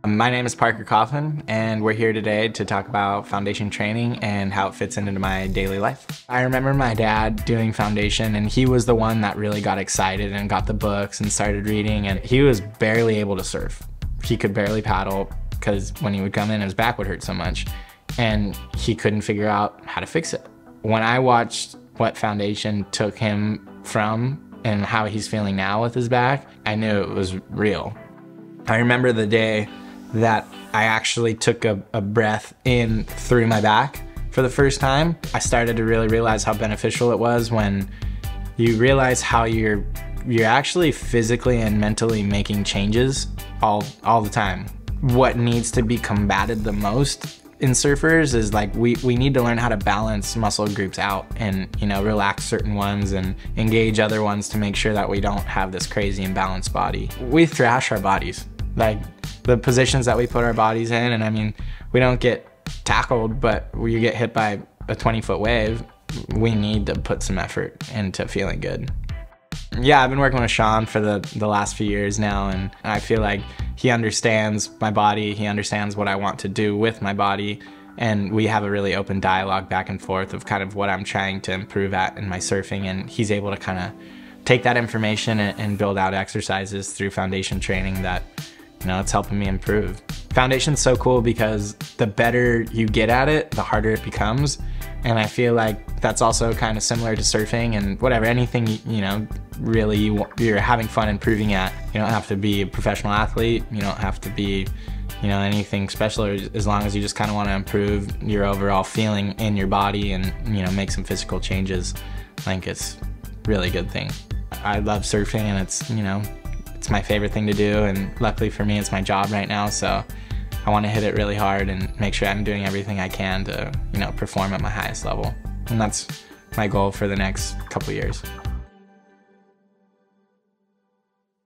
My name is Parker Coffin, and we're here today to talk about foundation training and how it fits into my daily life. I remember my dad doing foundation, and he was the one that really got excited and got the books and started reading, and he was barely able to surf. He could barely paddle because when he would come in, his back would hurt so much, and he couldn't figure out how to fix it. When I watched what foundation took him from and how he's feeling now with his back, I knew it was real. I remember the day that I actually took a breath in through my back for the first time. I started to really realize how beneficial it was when you realize how you're actually physically and mentally making changes all the time. What needs to be combated the most in surfers is like we need to learn how to balance muscle groups out and, you know, relax certain ones and engage other ones to make sure that we don't have this crazy imbalanced body. We thrash our bodies. Like the positions that we put our bodies in, and I mean, we don't get tackled, but when you get hit by a 20-foot wave, we need to put some effort into feeling good. Yeah, I've been working with Sean for the last few years now, and I feel like he understands my body, he understands what I want to do with my body, and we have a really open dialogue back and forth of kind of what I'm trying to improve at in my surfing, and he's able to kind of take that information and build out exercises through foundation training that, you know, it's helping me improve. Foundation's so cool because the better you get at it, the harder it becomes. And I feel like that's also kind of similar to surfing and whatever, anything, you know, really you're having fun improving at. You don't have to be a professional athlete. You don't have to be, you know, anything special, as long as you just kind of want to improve your overall feeling in your body and, you know, make some physical changes. I think it's a really good thing. I love surfing, and it's, you know, it's my favorite thing to do, and luckily for me, it's my job right now, so I want to hit it really hard and make sure I'm doing everything I can to, you know, perform at my highest level. And that's my goal for the next couple years.